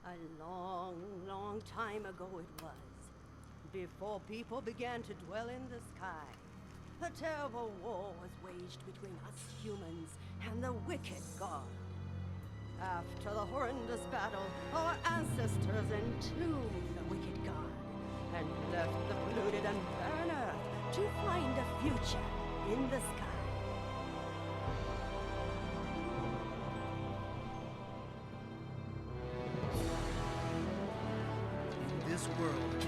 A long, long time ago it was. Before people began to dwell in the sky, a terrible war was waged between us humans and the wicked god. After the horrendous battle, our ancestors entombed the wicked god and left the polluted and barren earth to find a future in the sky. In this world,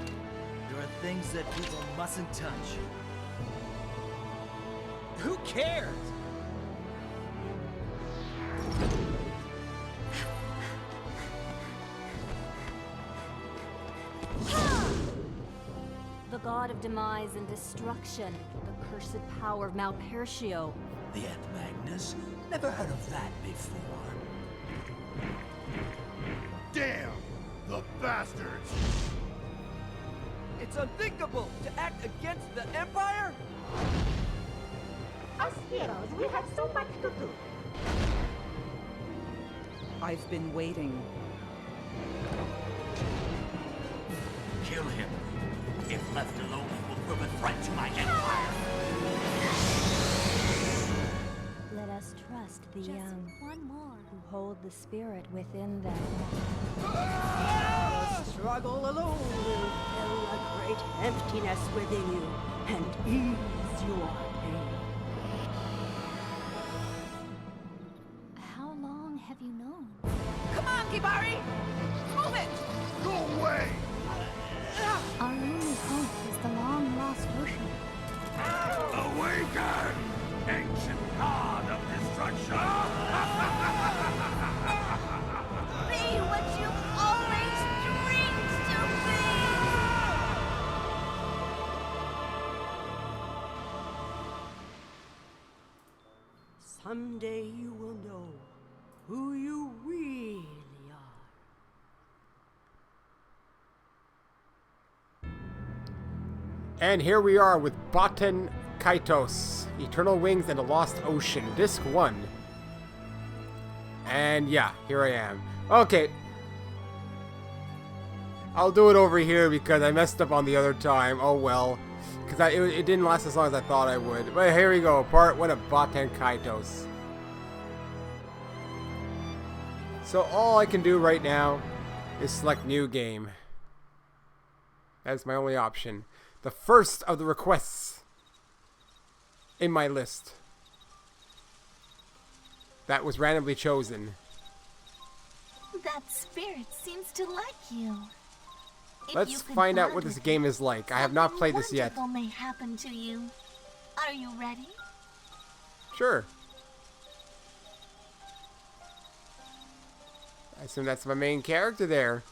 there are things that people mustn't touch. Who cares? The god of demise and destruction, the cursed power of Malpertio. The Eth Magnus? Never heard of that before. Damn! The bastards! It's unthinkable to act against the Empire? Us heroes, we have so much to do. I've been waiting. Kill him. If left alone, he will prove a threat to my empire. Let us trust the Just young, one more. who hold the spirit within them. The struggle alone will fill a great emptiness within you and ease your pain. How long have you known? Come on, Kibari! Move it! Go away! Our only hope is the long-lost ocean. Awaken! Ancient god of destruction! Be what you always dreamed to be! Someday you will know who you really are. And here we are with Baten, Kaitos, Eternal Wings and the Lost Ocean, Disc 1. And yeah, here I am. Okay. I'll do it over here because I messed up on the other time. Oh well. Because it didn't last as long as I thought I would. But here we go, part 1 of Baten Kaitos. So all I can do right now is select New Game. That's my only option. The first of the requests in my list that was randomly chosen. That spirit seems to like you. If Let's you could find out bond what this with game it, is like. I have not something played this yet. wonderful may happen to you. Are you ready? Sure. I assume that's my main character there.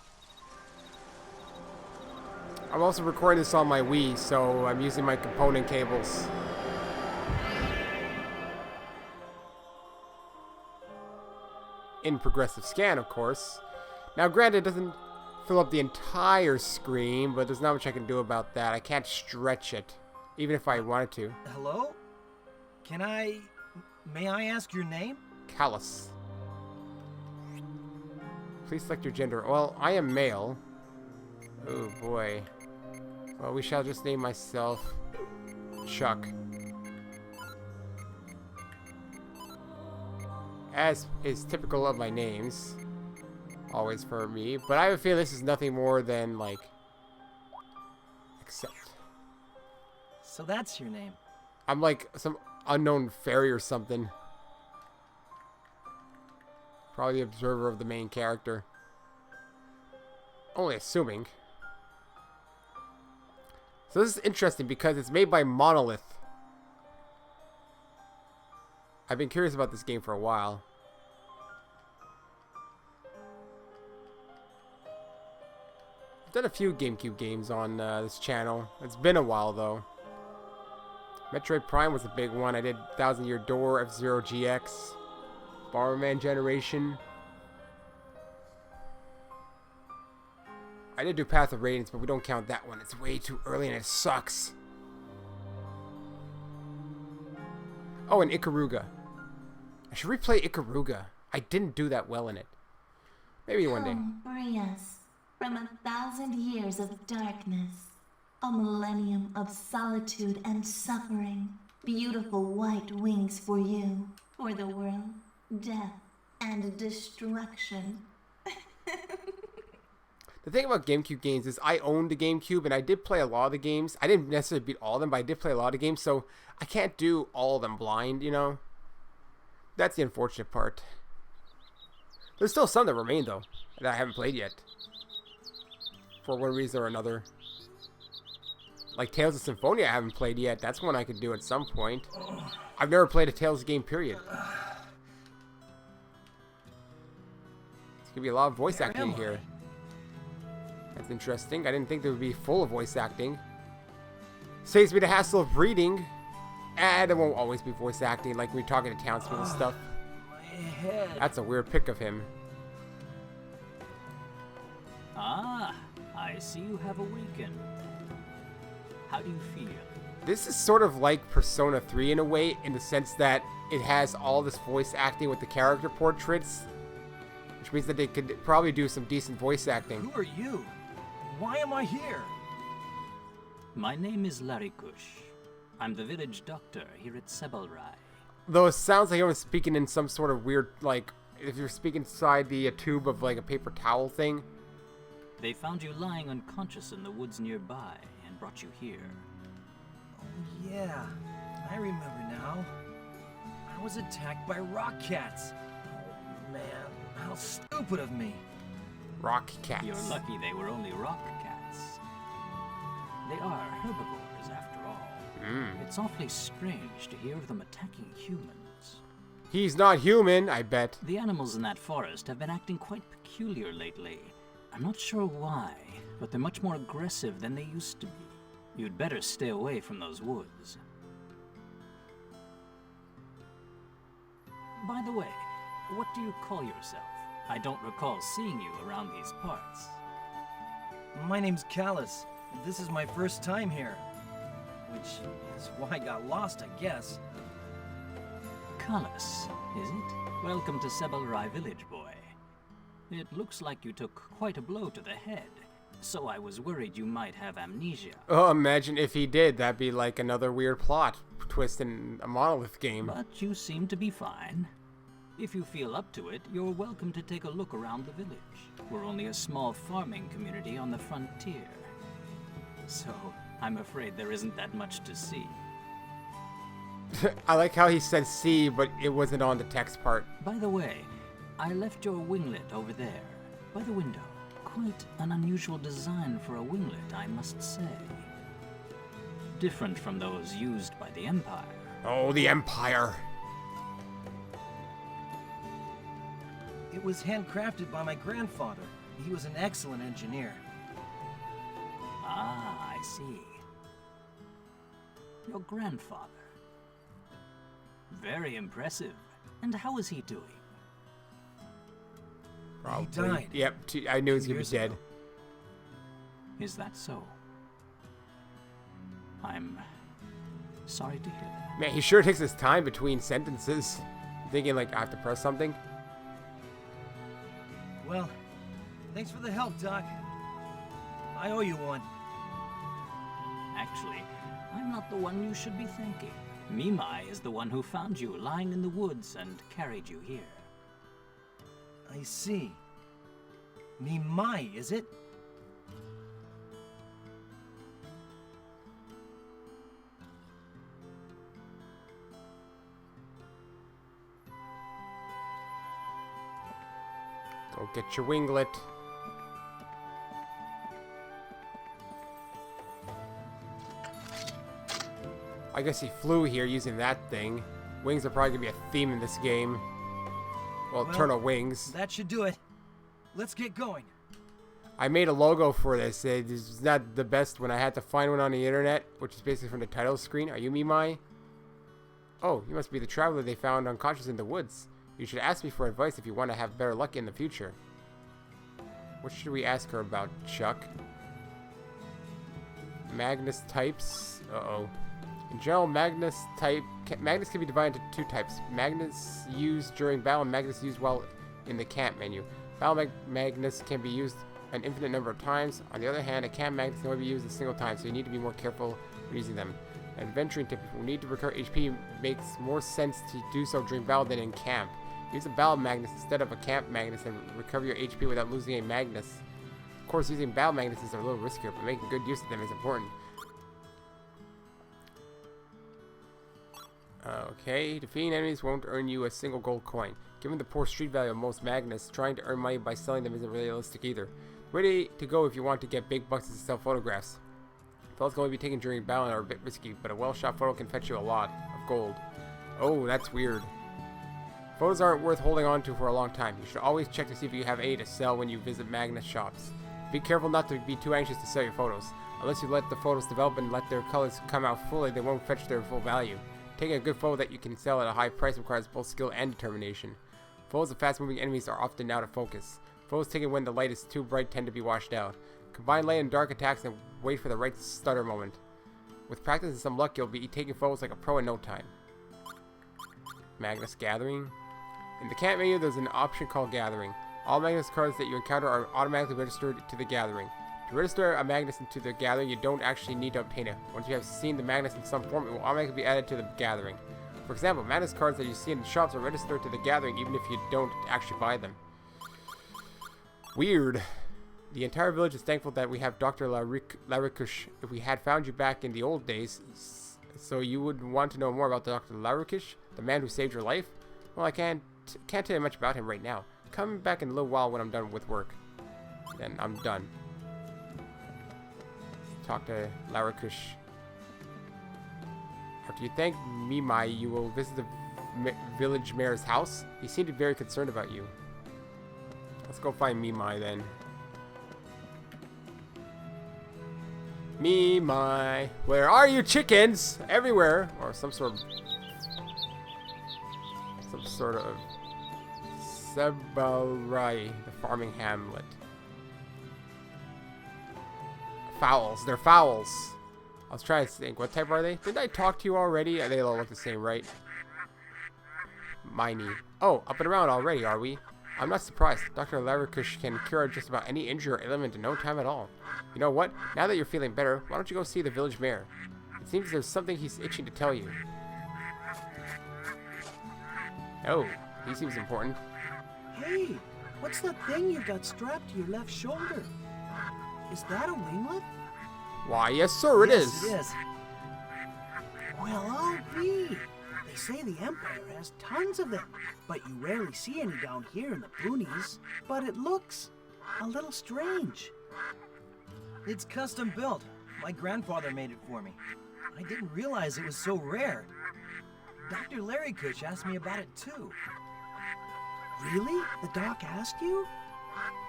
I'm also recording this on my Wii, so I'm using my component cables. In progressive scan, of course. Now, granted, it doesn't fill up the entire screen, but there's not much I can do about that. I can't stretch it, even if I wanted to. Hello? May I ask your name? Callus. Please select your gender. Well, I am male. Oh boy. Well, we shall just name myself Chuck. As is typical of my names. Always for me. But I have a feeling this is nothing more than, like, accept. So that's your name. I'm like some unknown fairy or something. Probably the observer of the main character. Only assuming. So this is interesting because it's made by Monolith. I've been curious about this game for a while. I've done a few GameCube games on this channel. It's been a while though. Metroid Prime was a big one. I did Thousand Year Door, F-Zero GX, Bomberman Generation. I did do Path of Radiance, but we don't count that one. It's way too early and it sucks. Oh, and Ikaruga. I should replay Ikaruga. I didn't do that well in it. Maybe one day. Come, free us from 1,000 years of darkness, a millennium of solitude and suffering. Beautiful white wings for you, for the world, death and destruction. The thing about GameCube games is I owned the GameCube and I did play a lot of the games. I didn't necessarily beat all of them, but I did play a lot of games, so I can't do all of them blind, you know? That's the unfortunate part. There's still some that remain, though, that I haven't played yet. For one reason or another. Like Tales of Symphonia I haven't played yet. That's one I could do at some point. I've never played a Tales game, period. There's gonna be a lot of voice acting here. That's interesting. I didn't think they would be full of voice acting. Saves me the hassle of reading. And it won't always be voice acting, like when you're talking to townspeople and stuff. My head. That's a weird pick of him. Ah, I see you have awakened. How do you feel? This is sort of like Persona 3 in a way, in the sense that it has all this voice acting with the character portraits, which means that they could probably do some decent voice acting. Who are you? Why am I here? My name is Larikush. I'm the village doctor here at Sebelrai. Though it sounds like I was speaking in some sort of weird, like, if you're speaking inside the tube of like a paper towel thing. They found you lying unconscious in the woods nearby and brought you here. Oh yeah, I remember now. I was attacked by rock cats. Oh man, how stupid of me. Rock cats. You're lucky they were only rock cats. They are herbivores after all. It's awfully strange to hear of them attacking humans. He's not human, I bet. The animals in that forest have been acting quite peculiar lately. I'm not sure why, but they're much more aggressive than they used to be. You'd better stay away from those woods. By the way, what do you call yourself? I don't recall seeing you around these parts. My name's Callus. This is my first time here. Which is why I got lost, I guess. Callus, is it? Welcome to Sebelrai Village, boy. It looks like you took quite a blow to the head, so I was worried you might have amnesia. Oh, imagine if he did. That'd be like another weird plot twist in a Monolith game. But you seem to be fine. If you feel up to it, you're welcome to take a look around the village. We're only a small farming community on the frontier. So, I'm afraid there isn't that much to see. I like how he said see, but it wasn't on the text part. By the way, I left your winglet over there, by the window. Quite an unusual design for a winglet, I must say. Different from those used by the Empire. Oh, the Empire. It was handcrafted by my grandfather. He was an excellent engineer. Ah, I see. Your grandfather. Very impressive. And how is he doing? Probably. He died. Yep, I knew he was going to be dead. Is that so? I'm sorry to hear that. Man, he sure takes his time between sentences. Thinking like, I have to press something. Well, thanks for the help, Doc. I owe you one. Actually, I'm not the one you should be thanking. Mimai is the one who found you lying in the woods and carried you here. I see. Mimai, is it? Go get your winglet. I guess he flew here using that thing. Wings are probably going to be a theme in this game. Well, eternal wings. That should do it. Let's get going. I made a logo for this. It's not the best when I had to find one on the internet, which is basically from the title screen. Are you Mimai? Oh, you must be the traveler they found unconscious in the woods. You should ask me for advice if you want to have better luck in the future. What should we ask her about, Chuck? Magnus types. Uh-oh. In general, Magnus can be divided into two types. Magnus used during battle and Magnus used while in the camp menu. Magnets can be used an infinite number of times. On the other hand, a camp magnet can only be used a single time, so you need to be more careful when using them. An adventuring tip: if you need to recover HP, makes more sense to do so during battle than in camp. Use a battle magnet instead of a camp magnet and recover your HP without losing a magnus. Of course, using battle magnets is a little riskier, but making good use of them is important. Okay, defeating enemies won't earn you a single gold coin. Given the poor street value of most magnets, trying to earn money by selling them isn't realistic either. The way to go if you want to get big bucks is to sell photographs. Photos can only be taken during battle and are a bit risky, but a well-shot photo can fetch you a lot of gold. Oh, that's weird. Photos aren't worth holding on to for a long time. You should always check to see if you have any to sell when you visit magnet shops. Be careful not to be too anxious to sell your photos. Unless you let the photos develop and let their colors come out fully, they won't fetch their full value. Taking a good photo that you can sell at a high price requires both skill and determination. Photos of fast-moving enemies are often out of focus. Photos taken when the light is too bright tend to be washed out. Combine light and dark attacks and wait for the right stutter moment. With practice and some luck, you'll be taking photos like a pro in no time. Magnus Gathering. In the camp menu, there's an option called Gathering. All Magnus cards that you encounter are automatically registered to the Gathering. To register a Magnus into the Gathering, you don't actually need to obtain it. Once you have seen the Magnus in some form, it will automatically be added to the Gathering. For example, Magnus cards that you see in the shops are registered to the Gathering even if you don't actually buy them. Weird. The entire village is thankful that we have Dr. Larikush. If we had found you back in the old days, so you would want to know more about Dr. Larikush, the man who saved your life? Well, I can't tell you much about him right now. Come back in a little while when I'm done with work. Then I'm done. Talk to Larikush. After you thank Mimai, you will visit the village mayor's house. He seemed very concerned about you. Let's go find Mimai then. Mimai, where are you, chickens? Everywhere, or some sort of Sebalrai, the farming hamlet. Fowls, they're fowls. I was trying to think, what type are they? Didn't I talk to you already? They all look the same, right? Miney. Oh, up and around already, are we? I'm not surprised. Dr. Larikush can cure just about any injury or ailment in no time at all. You know what? Now that you're feeling better, why don't you go see the village mayor? It seems there's something he's itching to tell you. Oh, he seems important. Hey, what's that thing you've got strapped to your left shoulder? Is that a winglet? Why, yes sir, it is. Yes, it is. Well, I'll be. They say the Empire has tons of them, but you rarely see any down here in the boonies. But it looks a little strange. It's custom built. My grandfather made it for me. I didn't realize it was so rare. Dr. Larikush asked me about it too. Really? The doc asked you?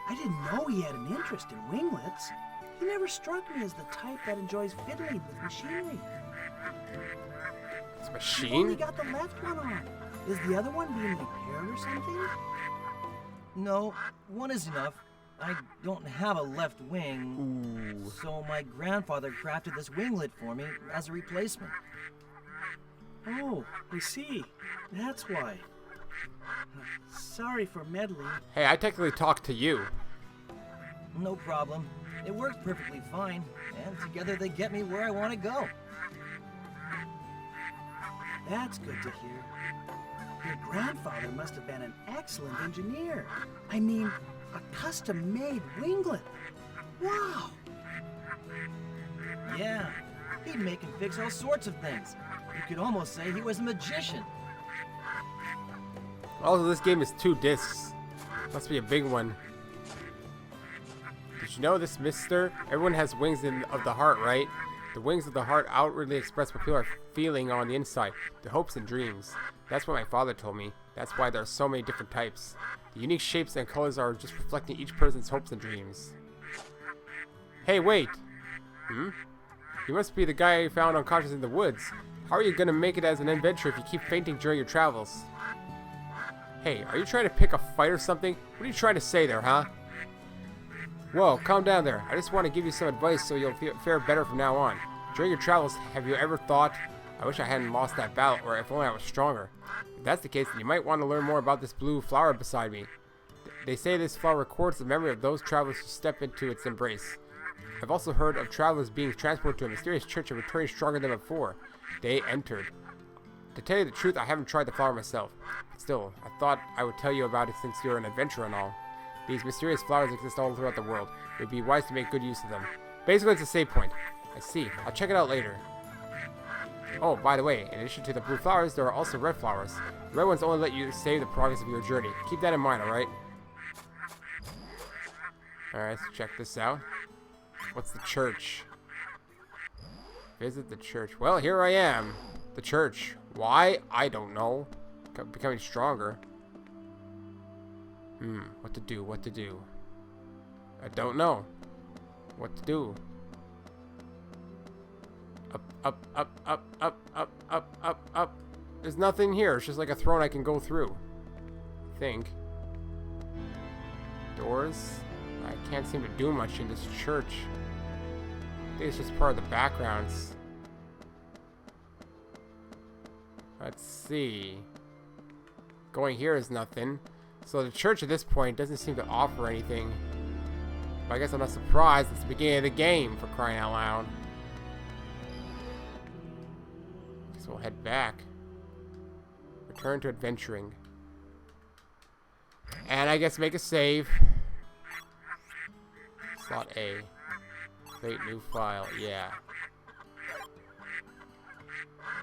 I didn't know he had an interest in winglets. He never struck me as the type that enjoys fiddling with machinery. It's a machine? You've only got the left one on. Is the other one being repaired or something? No, one is enough. I don't have a left wing, so my grandfather crafted this winglet for me as a replacement. Oh, I see. That's why. Sorry for meddling. Hey, I technically talked to you. No problem. It works perfectly fine, and together they get me where I want to go. That's good to hear. Your grandfather must have been an excellent engineer. I mean, a custom-made winglet. Wow! Yeah, he'd make and fix all sorts of things. You could almost say he was a magician. Also, this game is 2 discs. Must be a big one. Did you know this, mister? Everyone has wings of the heart, right? The wings of the heart outwardly express what people are feeling on the inside, their hopes and dreams. That's what my father told me. That's why there are so many different types. The unique shapes and colors are just reflecting each person's hopes and dreams. Hey, wait! You must be the guy I found unconscious in the woods. How are you gonna make it as an adventurer if you keep fainting during your travels? Hey, are you trying to pick a fight or something? What are you trying to say there, huh? Whoa, calm down there. I just want to give you some advice so you'll fare better from now on. During your travels, have you ever thought, I wish I hadn't lost that battle, or if only I was stronger? If that's the case, then you might want to learn more about this blue flower beside me. They say this flower records the memory of those travelers who step into its embrace. I've also heard of travelers being transported to a mysterious church and returning stronger than before they entered. To tell you the truth, I haven't tried the flower myself. Still, I thought I would tell you about it since you're an adventurer and all. These mysterious flowers exist all throughout the world. It would be wise to make good use of them. Basically, it's a save point. I see. I'll check it out later. Oh, by the way, in addition to the blue flowers, there are also red flowers. The red ones only let you save the progress of your journey. Keep that in mind, alright? Alright, let's check this out. What's the church? Visit the church. Well, here I am. The church. Why? I don't know. Becoming stronger. What to do? What to do? I don't know. What to do? Up, up, up, up, up, up, up, up, up. There's nothing here. It's just like a throne I can go through. I think. Doors. I can't seem to do much in this church. I think it's just part of the backgrounds. Let's see. Going here is nothing. So the church at this point doesn't seem to offer anything. But I guess I'm not surprised. It's the beginning of the game, for crying out loud. Guess we'll head back. Return to adventuring. And I guess make a save. Slot A. Create new file. Yeah.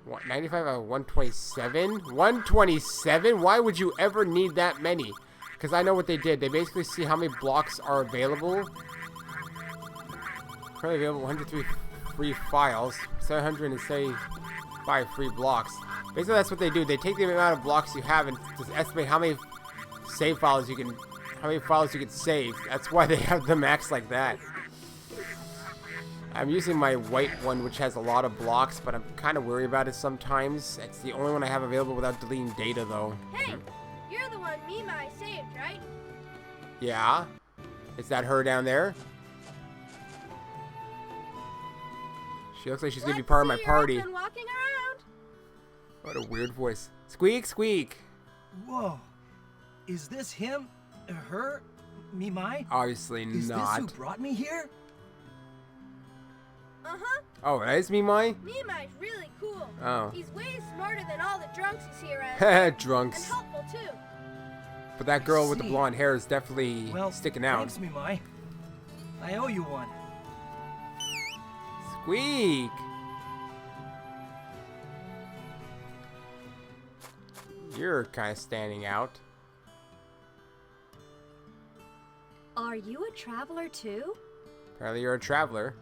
What, 95 out of 127? 127? Why would you ever need that many? Because I know what they did. They basically see how many blocks are available. Currently available 103 free files. 775 free blocks. Basically, that's what they do. They take the amount of blocks you have and just estimate how many save files you can, how many files you can save. That's why they have the max like that. I'm using my white one, which has a lot of blocks, but I'm kind of worried about it sometimes. It's the only one I have available without deleting data, though. Hey, you're the one Mimai saved, right? Yeah? Is that her down there? She looks like she's gonna be part of my party. Walking around. What a weird voice. Squeak, squeak. Whoa. Is this him? Her? Mimai? Obviously not. Is this who brought me here? Uh-huh. Oh, that is Mimai? Mimai's really cool. Oh. He's way smarter than all the drunks you see around. Drunks. And helpful, too. But that girl with the blonde hair is definitely sticking out. Thanks, Mimai. I owe you one. Squeak. You're kind of standing out. Are you a traveler too? Apparently you're a traveler.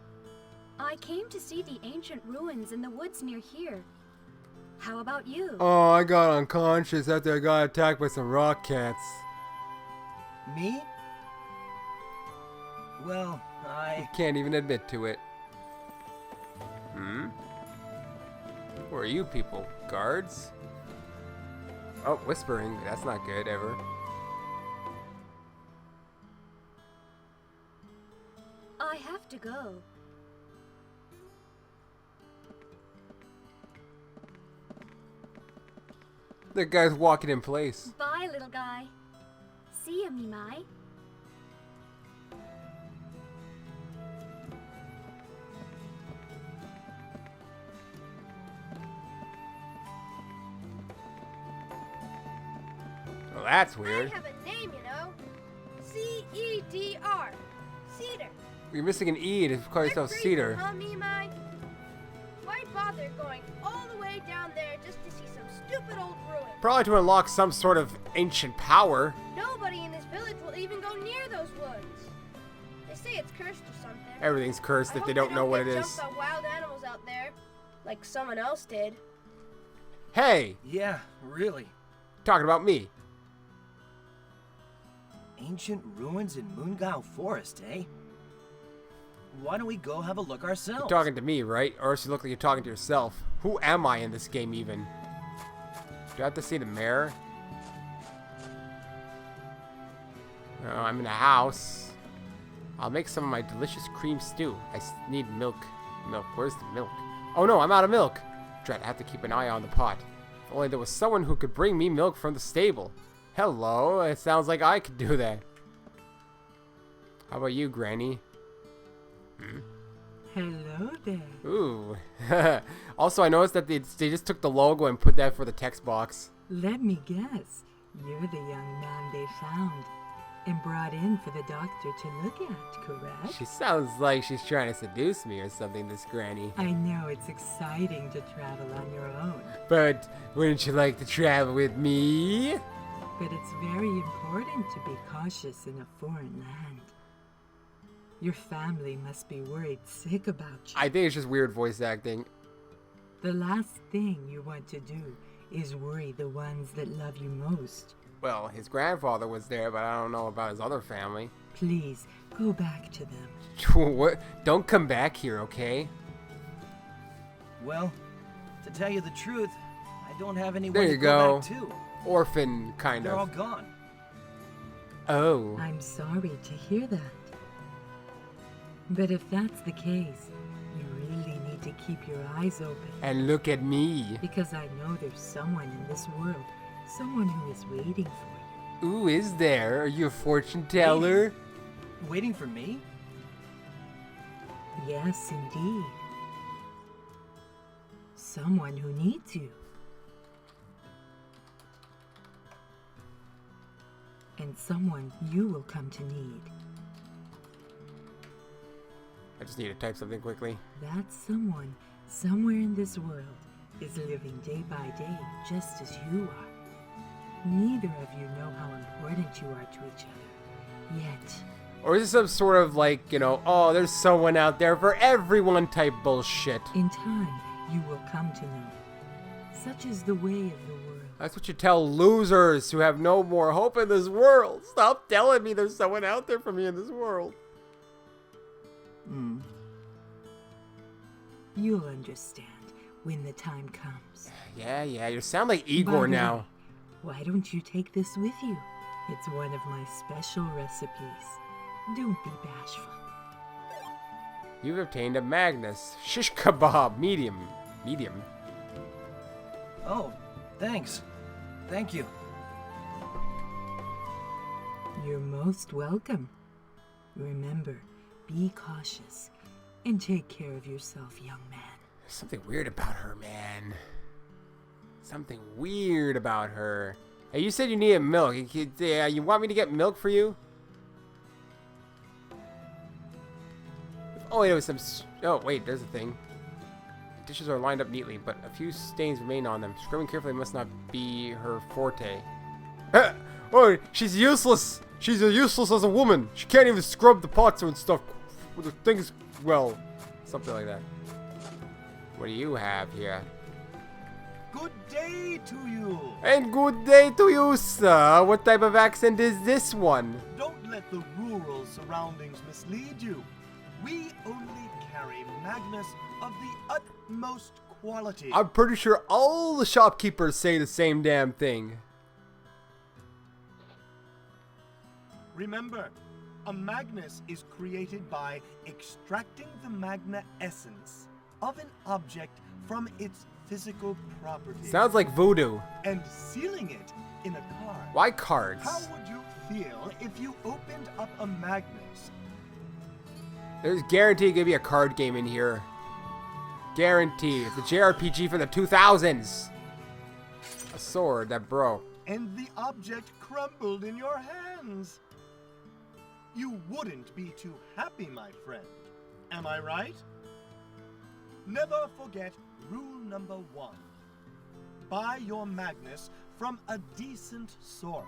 I came to see the ancient ruins in the woods near here. How about you? Oh, I got unconscious after I got attacked by some rock cats. Me? Well, I can't even admit to it. Who are you people? Guards? Oh, whispering. That's not good, ever. I have to go. The guy's walking in place. Bye, little guy. See ya, Mimai. Well, that's weird. I have a name, you know. C-E-D-R. Cedar. You're missing an E to call yourself Cedar. Huh, Mimai? Why bother going all the way down there just to see some stupid old ruin? Probably to unlock some sort of ancient power. Nobody in this village will even go near those woods. They say it's cursed or something. Everything's cursed if they don't know what it is. Jumped by wild animals out there, like someone else did. Hey! Yeah, really. Talking about me. Ancient ruins in Moongao Forest, eh? Why don't we go have a look ourselves? You're talking to me, right? Or else you look like you're talking to yourself. Who am I in this game, even? Do I have to see the mayor? No, I'm in a house. I'll make some of my delicious cream stew. I need milk. Milk. Where's the milk? Oh no, I'm out of milk. Dread, I have to keep an eye on the pot. If only there was someone who could bring me milk from the stable. Hello, it sounds like I could do that. How about you, Granny? Hello there. Ooh. Also, I noticed that they just took the logo and put that for the text box. Let me guess. You're the young man they found and brought in for the doctor to look at, correct? She sounds like she's trying to seduce me or something, this Granny. I know it's exciting to travel on your own. But wouldn't you like to travel with me? But it's very important to be cautious in a foreign land. Your family must be worried sick about you. I think it's just weird voice acting. The last thing you want to do is worry the ones that love you most. Well, his grandfather was there, but I don't know about his other family. Please, go back to them. What? Don't come back here, okay? Well, to tell you the truth, I don't have anyone There you to go go. back to. Orphan, kind They're of. all gone. Oh. I'm sorry to hear that. But if that's the case, you really need to keep your eyes open. And look at me. Because I know there's someone in this world, someone who is waiting for you. Ooh, is there? Are you a fortune teller? Waiting for me? Yes, indeed. Someone who needs you. And someone you will come to need. I just need to type something quickly. That someone, somewhere in this world, is living day by day just as you are. Neither of you know how important you are to each other, yet. Or is this some sort of like, you know, oh, there's someone out there for everyone type bullshit? In time, you will come to know. Such is the way of the world. That's what you tell losers who have no more hope in this world. Stop telling me there's someone out there for me in this world. You'll understand when the time comes. Yeah, you sound like Igor now. Why don't you take this with you? It's one of my special recipes. Don't be bashful. You've obtained a Magnus. Shish kebab, medium. Oh, thanks. Thank you. You're most welcome. Remember, be cautious and take care of yourself, young man. There's something weird about her, man. Something weird about her. Hey, you said you needed milk. You want me to get milk for you? Oh, wait, it was some... Oh, wait, there's a thing. Dishes are lined up neatly, but a few stains remain on them. Scrubbing carefully must not be her forte. Oh, she's useless! She's useless as a woman! She can't even scrub the pots and stuff with the things well. Something like that. What do you have here? Good day to you! And good day to you, sir! What type of accent is this one? Don't let the rural surroundings mislead you. We only carry Magnus of the utmost quality. I'm pretty sure all the shopkeepers say the same damn thing. Remember, a Magnus is created by extracting the magna essence of an object from its physical properties. Sounds like voodoo. And sealing it in a card. Why cards? How would you feel if you opened up a Magnus? There's guaranteed gonna be a card game in here. Guaranteed. It's a JRPG from the 2000s. A sword that broke. And the object crumbled in your hands. You wouldn't be too happy, my friend. Am I right? Never forget rule number 1. Buy your Magnus from a decent source.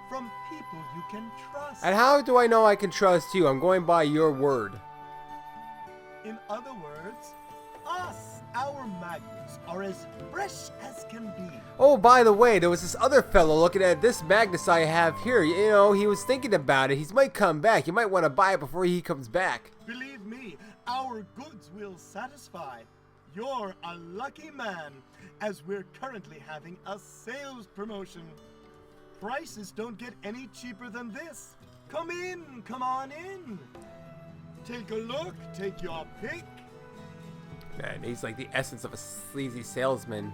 From people you can trust. And how do I know I can trust you? I'm going by your word. In other words, us, our Magnus, are as fresh as can be. Oh, by the way, there was this other fellow looking at this Magnus I have here. You know, he was thinking about it. He might come back. You might want to buy it before he comes back. Believe me, our goods will satisfy. You're a lucky man, as we're currently having a sales promotion. Prices don't get any cheaper than this. Come on in. Take a look, take your pick. Man, he's like the essence of a sleazy salesman.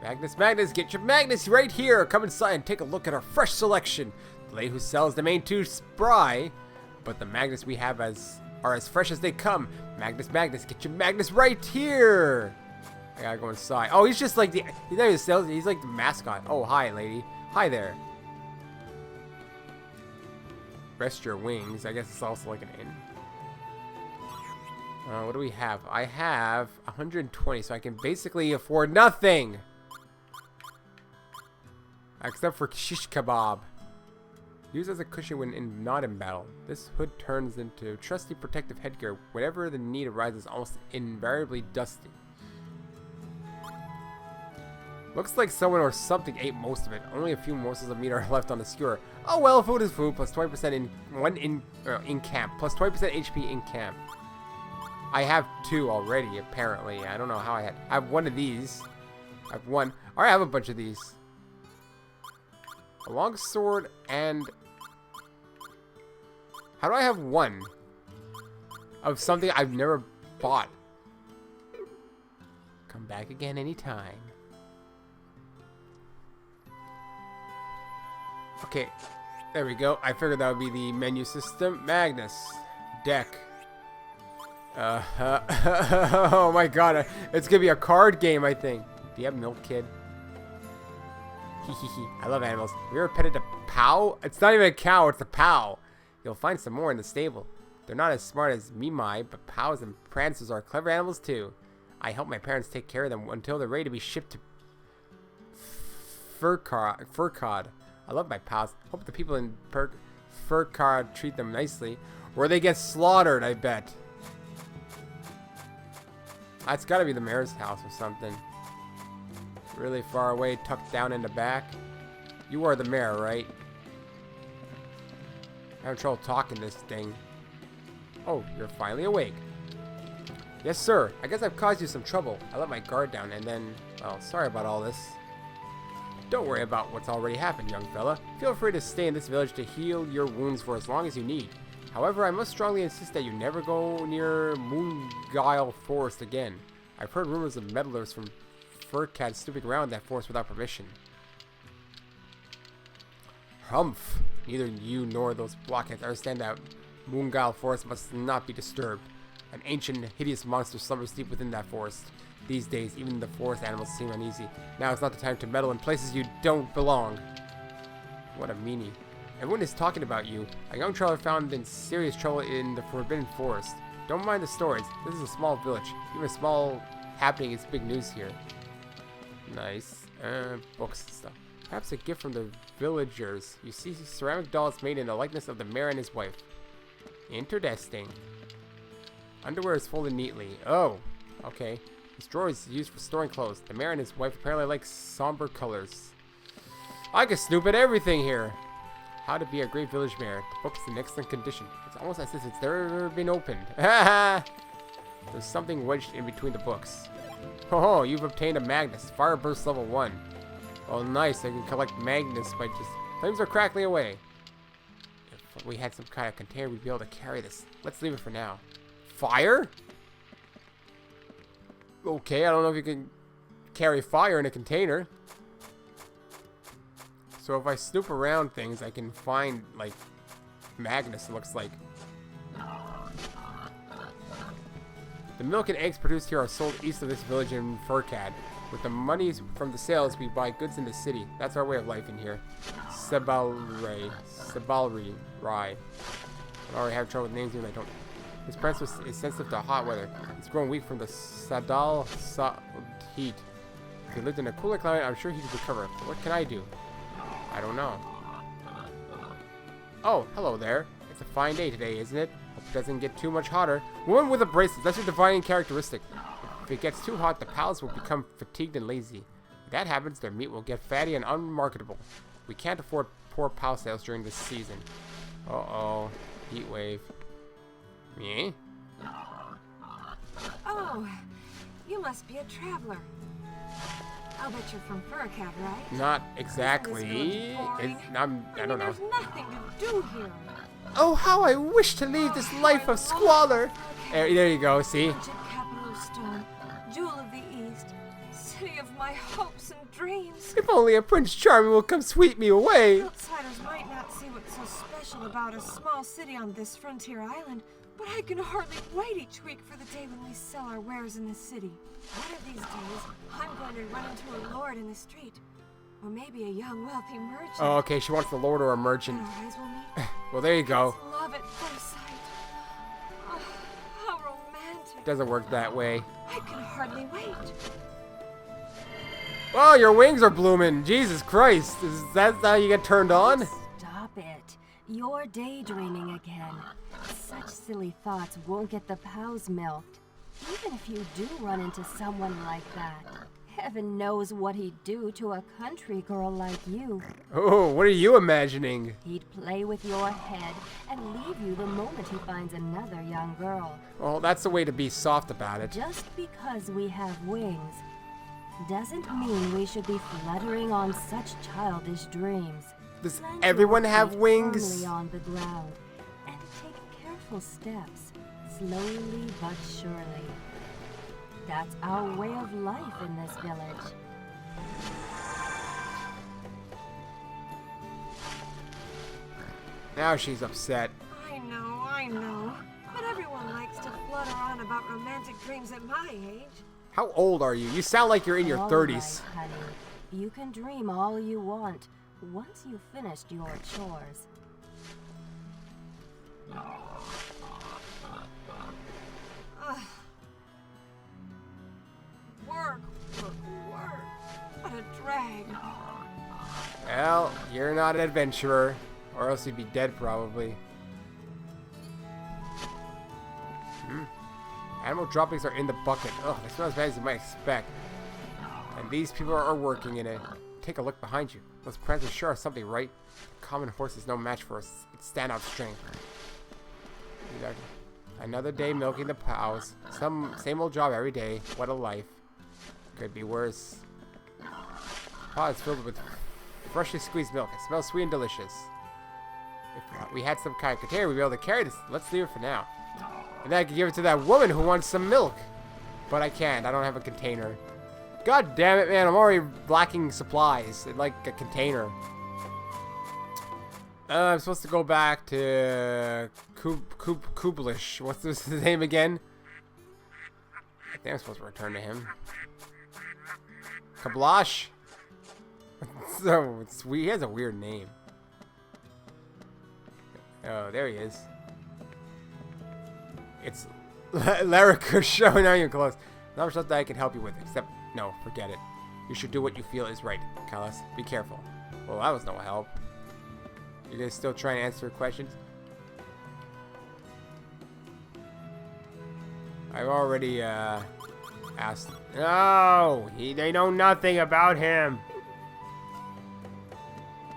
Magnus, get your Magnus right here. Come inside and take a look at our fresh selection. lady who sells them ain't too spry, but the magnets we have are as fresh as they come. Magnus, get your Magnus right here. I gotta go inside. Oh, he's just like he's not even sales. He's like the mascot. Oh, hi, lady. Hi there. Rest your wings. I guess it's also like an inn. What do we have? I have 120, so I can basically afford nothing. Except for shish kebab. Used as a cushion when not in battle. This hood turns into trusty protective headgear whenever the need arises, almost invariably dusty. Looks like someone or something ate most of it. Only a few morsels of meat are left on the skewer. Oh well, food is food. Plus 20% in camp. Plus 20% HP in camp. I have 2 already, apparently. I don't know how I have 1 of these. I have 1. Or I have a bunch of these. A long sword and... How do I have 1 of something I've never bought? Come back again anytime. Okay, there we go. I figured that would be the menu system. Magnus. Deck. Oh my god. It's gonna be a card game, I think. Do you have milk, kid? I love animals. Have you ever petted a cow? It's not even a cow, it's a pow. You'll find some more in the stable. They're not as smart as Mimai, but pows and prancers are clever animals too. I help my parents take care of them until they're ready to be shipped to Furcod. I love my pals. Hope the people in Furcod treat them nicely, or they get slaughtered, I bet. That's gotta be the mayor's house or something. Really far away, tucked down in the back. You are the mayor, right? I'm having trouble talking this thing. Oh, you're finally awake. Yes, sir. I guess I've caused you some trouble. I let my guard down and then... Well, sorry about all this. Don't worry about what's already happened, young fella. Feel free to stay in this village to heal your wounds for as long as you need. However, I must strongly insist that you never go near Moongile Forest again. I've heard rumors of meddlers from Furcad snooping around that forest without permission. Humph! Neither you nor those blockheads understand that Moongile Forest must not be disturbed. An ancient, hideous monster slumbers deep within that forest. These days, even the forest animals seem uneasy. Now is not the time to meddle in places you don't belong. What a meanie. Everyone is talking about you. A young traveler found in serious trouble in the Forbidden Forest. Don't mind the stories. This is a small village. Even a small happening is big news here. Nice. Books and stuff. Perhaps a gift from the villagers. You see ceramic dolls made in the likeness of the mayor and his wife. Interesting. Underwear is folded neatly. Oh, okay. This drawer is used for storing clothes. The mayor and his wife apparently like somber colors. I can snoop at everything here. How to be a great village mayor. The book is in excellent condition. It's almost as if it's never been opened. There's something wedged in between the books. Oh, you've obtained a Magnus. Fire burst level 1. Oh, nice. I can collect Magnus by just... Flames are crackling away. If we had some kind of container, we'd be able to carry this. Let's leave it for now. Fire? Okay, I don't know if you can carry fire in a container. So if I snoop around things, I can find, like, Magnus, it looks like. The milk and eggs produced here are sold east of this village in Furcad. With the monies from the sales, we buy goods in the city. That's our way of life in here. Sebalri. I already have trouble with names even I don't. His prince is sensitive to hot weather. He's grown weak from the Sadal heat. If he lived in a cooler climate, I'm sure he could recover. But what can I do? I don't know. Oh, hello there. It's a fine day today, isn't it? Hope it doesn't get too much hotter. Woman with a bracelet. That's your defining characteristic. If it gets too hot, the pals will become fatigued and lazy. If that happens, their meat will get fatty and unmarketable. We can't afford poor pal sales during this season. Uh-oh. Heat wave. Me? Oh, you must be a traveler. I'll bet you're from Furcad, right? Not exactly. I don't know. There's nothing to do here. Oh, how I wish to leave this life of squalor. There you go, see? Ancient capital of stone, jewel of the east, any of my hopes and dreams. If only a Prince Charming will come sweep me away. Outsiders might not see what's so special about a small city on this frontier island, but I can hardly wait each week for the day when we sell our wares in the city. One of these days, I'm going to run into a lord in the street. Or maybe a young, wealthy merchant. Oh, okay, she wants the lord or a merchant. And our eyes will meet. Well, there you go. It's love at first sight. Oh, how romantic. Doesn't work that way. I can hardly wait. Oh, your wings are blooming. Jesus Christ. Is that how you get turned on? Stop it. You're daydreaming again. Such silly thoughts won't get the cows milked. Even if you do run into someone like that, heaven knows what he'd do to a country girl like you. Oh, what are you imagining? He'd play with your head and leave you the moment he finds another young girl. Well, that's the way to be soft about it. Just because we have wings doesn't mean we should be fluttering on such childish dreams. Does Plant everyone your have feet wings? firmly on the ground and take careful steps, slowly but surely. That's our way of life in this village. Now she's upset. I know. But everyone likes to flutter on about romantic dreams at my age. How old are you? You sound like you're in your 30s. Right, honey. You can dream all you want once you've finished your chores. Work. What a drag. Well, you're not an adventurer, or else you'd be dead probably. Animal droppings are in the bucket. Ugh, they smell as bad as you might expect. And these people are working in it. Take a look behind you. Those pranks are sure are something, right? The common horse is no match for its standout strength. Another day milking the cows. Same old job every day. What a life. Could be worse. Pot is filled with freshly squeezed milk. It smells sweet and delicious. If we had some kind of container, we'd be able to carry this. Let's leave it for now. And then I could give it to that woman who wants some milk. But I can't. I don't have a container. God damn it, man. I'm already lacking supplies. Like a container. I'm supposed to go back to Kublish. What's his name again? I think I'm supposed to return to him. Kablash? So, he has a weird name. Oh, there he is. It's Larica showing not even close. Not much that I can help you with, except, no, forget it. You should do what you feel is right, Kalas. Be careful. Well, that was no help. You guys still trying to answer questions? I've already, asked. No! They know nothing about him!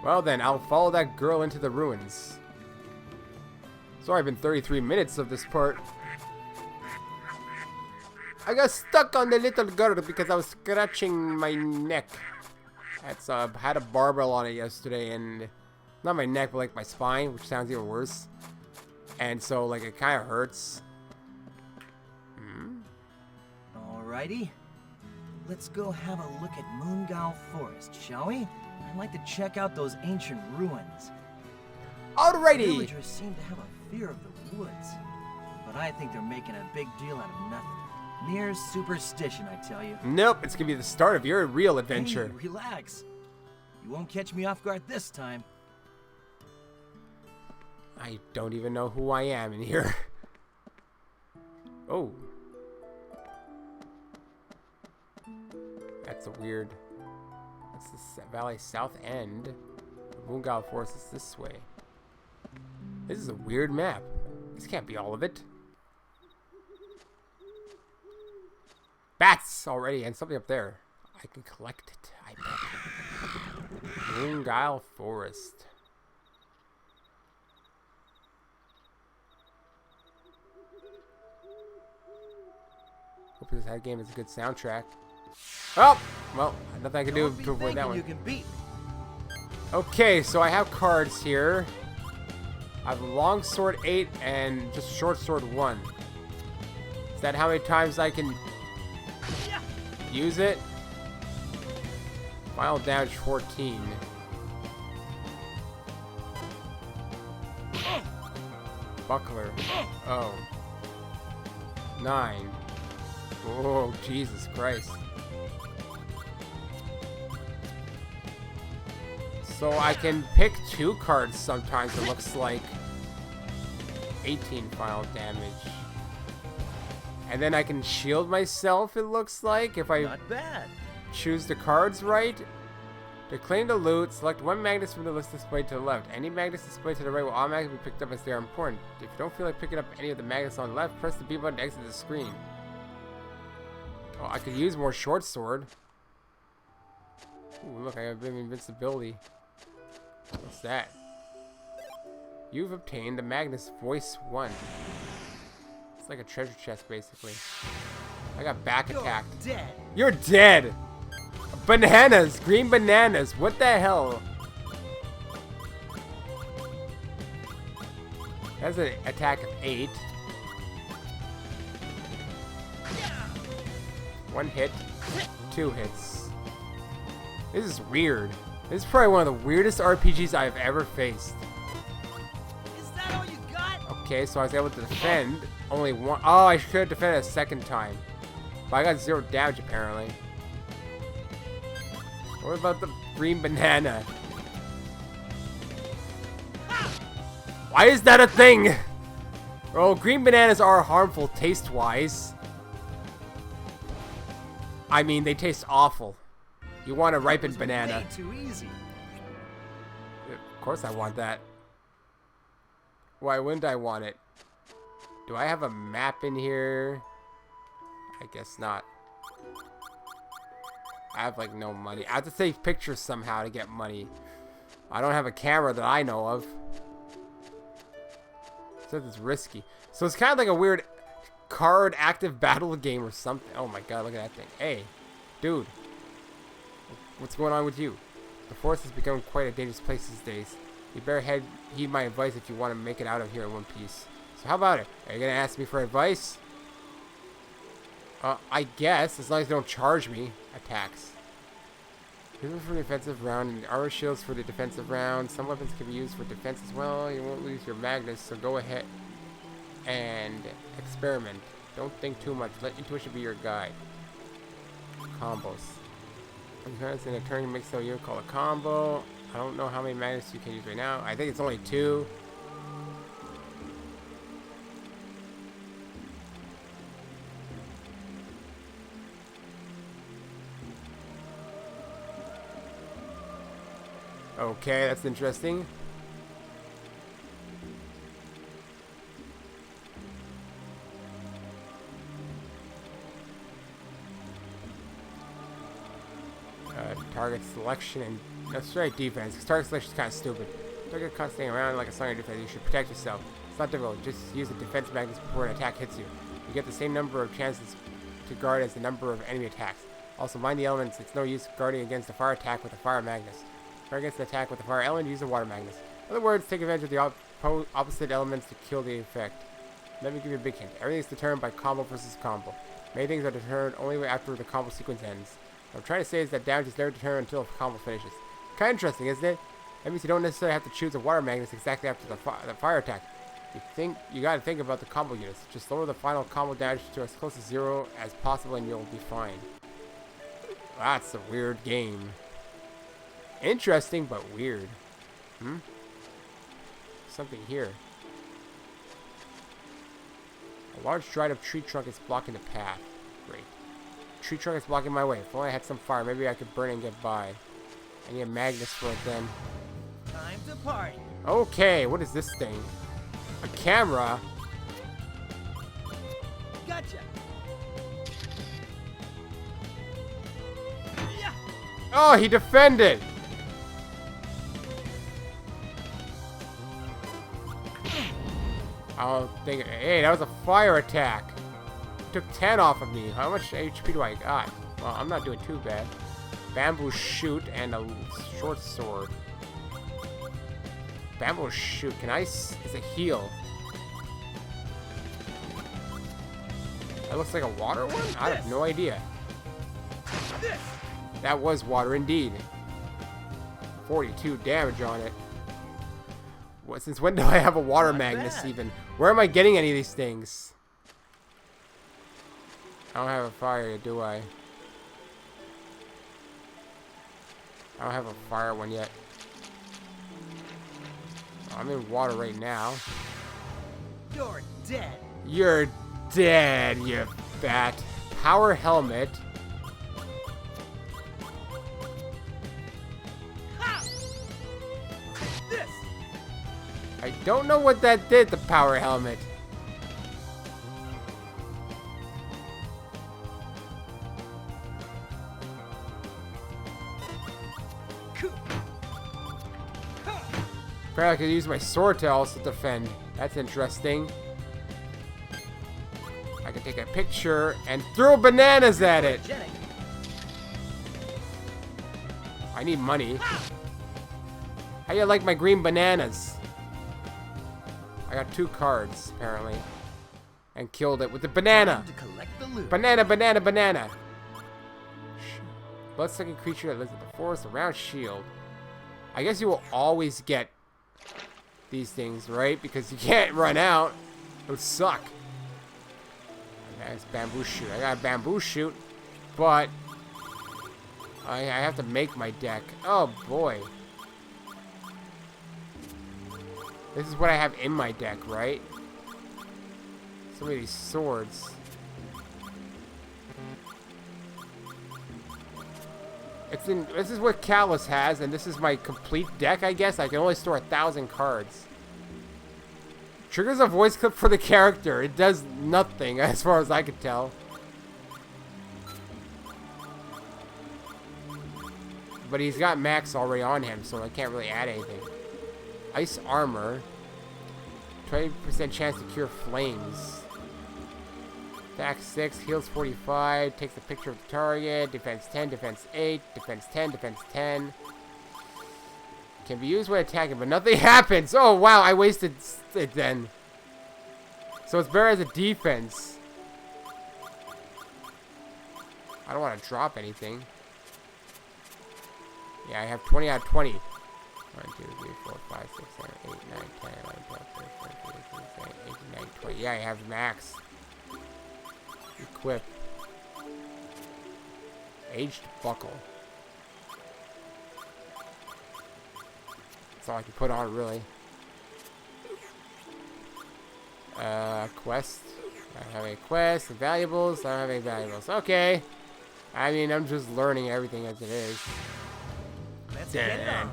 Well then, I'll follow that girl into the ruins. It's already been 33 minutes of this part. I got stuck on the little girl because I was scratching my neck. That's had a barbell on it yesterday, and not my neck, but like my spine, which sounds even worse. And so, like, it kind of hurts. Alrighty. Let's go have a look at Moongal Forest, shall we? I'd like to check out those ancient ruins. Alrighty! The villagers seem to have a fear of the woods, but I think they're making a big deal out of nothing. Mere superstition, I tell you. Nope, it's gonna be the start of your real adventure. Hey, relax. You won't catch me off guard this time. I don't even know who I am in here. Oh. That's a weird... That's the valley south end. The Moongal Forest is this way. This is a weird map. This can't be all of it. Bats already, and something up there. I can collect it, I bet. Moongal Forest. Hope this game has a good soundtrack. Oh! Well, nothing I can do to avoid that one. You can beat. Okay, so I have cards here. I have long sword 8 and just short sword 1. Is that how many times I can use it? Final damage 14. Buckler. Oh. 9. Oh, Jesus Christ. So I can pick 2 cards sometimes, it looks like. 18 final damage. And then I can shield myself, it looks like, if I Not bad. choose the cards right. To claim the loot, select one magnet from the list displayed to the left. Any magnets displayed to the right will automatically be picked up as they are important. If you don't feel like picking up any of the magnets on the left, press the B button to exit the screen. Oh, I could use more short sword. Ooh, look, I have invincibility. What's that? You've obtained the Magnus Voice 1. It's like a treasure chest, basically. I got back attacked. Dead. You're dead! Bananas! Green bananas! What the hell? That's an attack of 8. 1 hit. 2 hits. This is weird. This is probably one of the weirdest RPGs I've ever faced. Is that all you got? Okay, so I was able to defend only one. Oh, I should have defended a second time. But I got 0 damage apparently. What about the green banana? Why is that a thing? Well, green bananas are harmful taste-wise. I mean, they taste awful. You want a ripened banana. Way too easy. Of course I want that. Why wouldn't I want it? Do I have a map in here? I guess not. I have like no money. I have to take pictures somehow to get money. I don't have a camera that I know of. So it's risky. So it's kind of like a weird card active battle game or something. Oh my god, look at that thing. Hey, dude. What's going on with you? The forest has become quite a dangerous place these days. You better heed my advice if you want to make it out of here in one piece. So how about it? Are you going to ask me for advice? I guess, as long as they don't charge me. Attacks. This is for the defensive round, and armor shields for the defensive round. Some weapons can be used for defense as well. You won't lose your Magnus, so go ahead and experiment. Don't think too much. Let intuition be your guide. Combos. Because in a turn you make so you call a combo. I don't know how many Magnus you can use right now. I think it's only 2. Okay, that's interesting. Target selection and that's right, defense. Because target selection is kind of stupid. Target constantly around like a song defense. You should protect yourself. It's not difficult. Just use the defense magnets before an attack hits you. You get the same number of chances to guard as the number of enemy attacks. Also, mind the elements. It's no use guarding against a fire attack with a fire magnus. Guard against an attack with a fire element, use a water magnus. In other words, take advantage of the opposite elements to kill the effect. Let me give you a big hint. Everything is determined by combo versus combo. Many things are determined only after the combo sequence ends. What I'm trying to say is that damage is never determined until the combo finishes. Kind of interesting, isn't it? That means you don't necessarily have to choose a water magnus exactly after the fire attack. You gotta think about the combo units. Just lower the final combo damage to as close to 0 as possible and you'll be fine. That's a weird game. Interesting, but weird. Something here. A large dried up tree trunk is blocking the path. Great. Tree trunk is blocking my way. If only I had some fire, maybe I could burn and get by. I need a Magnus for it then. Time to party. Okay, what is this thing? A camera? Gotcha. Oh, he defended! I don't think. Hey, that was a fire attack. It took 10 off of me. How much HP do I got? Well, I'm not doing too bad. Bamboo shoot and a short sword. Bamboo shoot. Can I? Is a heal. That looks like a water one? I have no idea. That was water indeed. 42 damage on it. What, since when do I have a water Magnus even? Where am I getting any of these things? I don't have a fire, do I? I don't have a fire one yet. I'm in water right now. You're dead. You're dead, you bat. Power helmet. This. I don't know what that did, the power helmet. Apparently I could use my sword to also defend. That's interesting. I can take a picture and throw bananas at it. I need money. How you like my green bananas? I got 2 cards, apparently. And killed it with the banana. Banana, banana, banana. Blood-sucking creature that lives in the forest around shield. I guess you will always get these things, right? Because you can't run out. It would suck. Nice bamboo shoot. I got a bamboo shoot, but I have to make my deck. Oh boy. This is what I have in my deck, right? Some of these swords. This is what Kaitos has, and this is my complete deck, I guess. I can only store 1,000 cards. Triggers a voice clip for the character. It does nothing, as far as I can tell. But he's got max already on him, so I can't really add anything. Ice armor. 20% chance to cure flames. Attack 6, heals 45, takes a picture of the target, defense 10, defense 8, defense 10, defense 10. Can be used when attacking, but nothing happens! Oh, wow, I wasted it then. So it's better as a defense. I don't want to drop anything. Yeah, I have 20 out of 20. 1, 2, 3, 4, 5, 6, 7, 8, 9, 10, 11, 12, 13, 14, 15, 16, 17, 18, 19, 20. Yeah, I have max. Equip. Aged buckle. That's all I can put on, really. Quest. I don't have any quests. Valuables. I don't have any valuables. Okay. I mean, I'm just learning everything as it is. Let's get it on.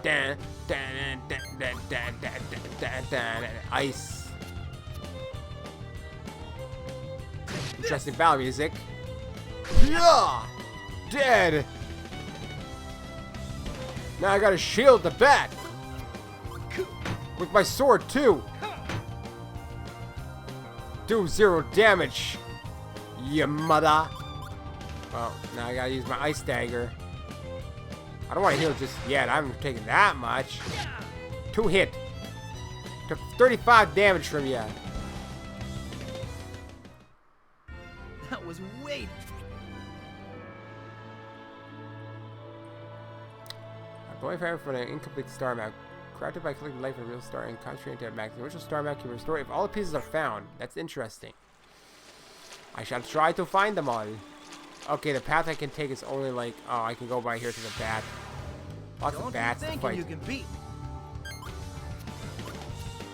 Ice. Interesting battle music. Yeah! Dead! Now I gotta shield the bat! With my sword, too! Do 0 damage! You mother! Well, now I gotta use my ice dagger. I don't want to heal just yet. I haven't taken that much. 2 hit. Took 35 damage from you. That was way. I'm going for an incomplete star map. Crafted by collecting life of a real star and concentrating into a max. The original star map can be restored if all the pieces are found. That's interesting. I shall try to find them all. Okay, the path I can take is only like, oh, I can go by here to the bat. Lots of bats to fight. You can beat.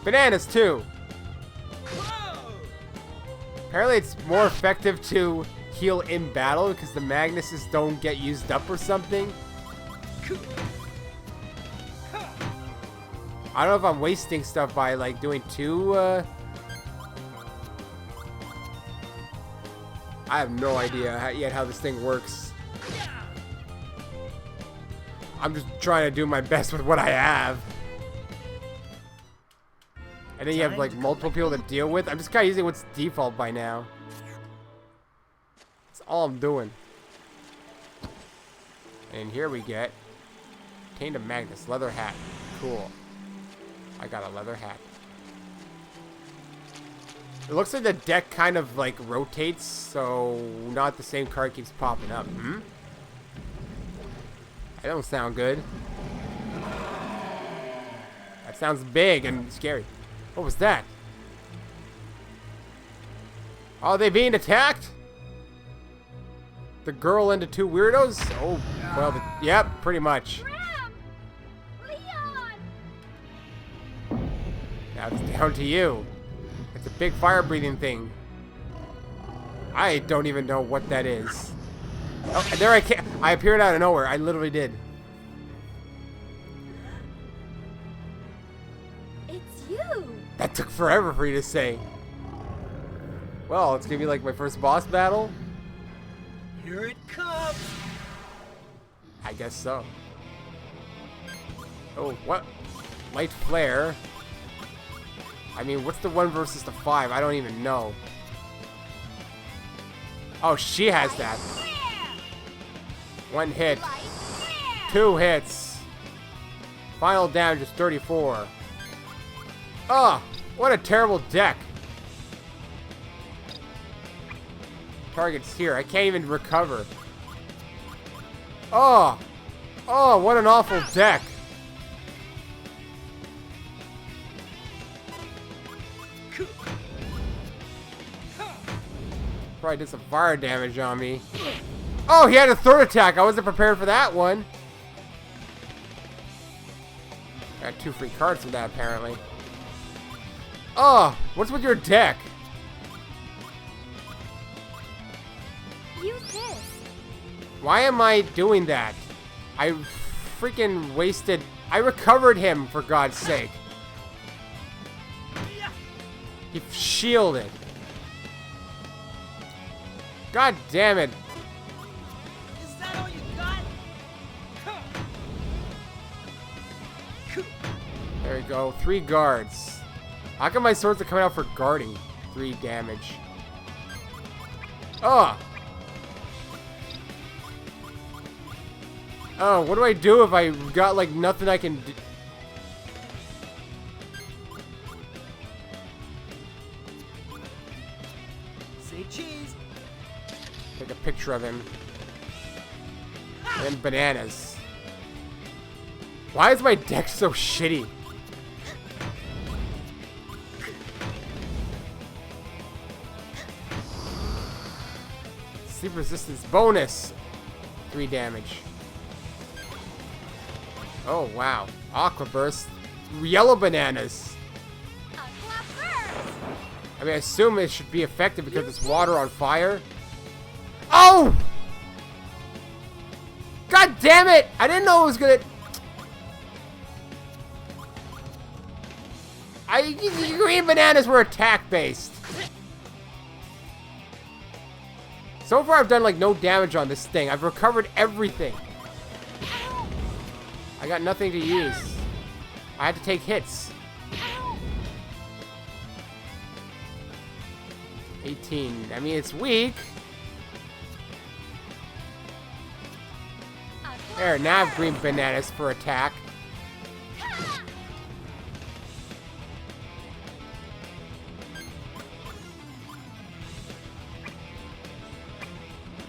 Bananas too. Apparently it's more effective to heal in battle because the Magnuses don't get used up or something. I don't know if I'm wasting stuff by like doing 2. I have no idea yet how this thing works. I'm just trying to do my best with what I have. And then you have like multiple people to deal with. I'm just kind of using what's default by now. That's all I'm doing. And here we get Taint of Magnus, leather hat. Cool. I got a leather hat. It looks like the deck kind of like rotates, so not the same card keeps popping up. That don't sound good. That sounds big and scary. What was that? Are they being attacked? The girl and the two weirdos? Oh, well, yep, pretty much. Now it's down to you. It's a big fire-breathing thing. I don't even know what that is. Oh, there I appeared out of nowhere. I literally did. It's you. That took forever for you to say. Well, it's gonna be like my first boss battle. Here it comes. I guess so. Oh, what? Light flare. I mean, what's the 1 versus the 5? I don't even know. Oh, she has that. 1 hit. 2 hits. Final damage is 34. Oh, what a terrible deck. Target's here. I can't even recover. Oh. Oh, what an awful deck. Probably did some fire damage on me. Oh, he had a third attack. I wasn't prepared for that one. Got 2 free cards from that, apparently. Oh, what's with your deck? Use this. Why am I doing that? I freaking wasted... I recovered him, for God's sake. He shielded. God damn it. Is that all you got? There we go. 3 guards. How come my swords are coming out for guarding? 3 damage. Oh. Oh, what do I do if I got like nothing I can do? Say cheese. Take a picture of him. And bananas. Why is my deck so shitty? Sleep resistance bonus. 3 damage. Oh, wow. Aqua burst. Yellow bananas. I mean, I assume it should be effective because it's water on fire. Oh! God damn it! I didn't know it was gonna... Green bananas were attack-based. So far, I've done, like, no damage on this thing. I've recovered everything. I got nothing to use. I had to take hits. 18. I mean, it's weak. There, now I have green bananas for attack.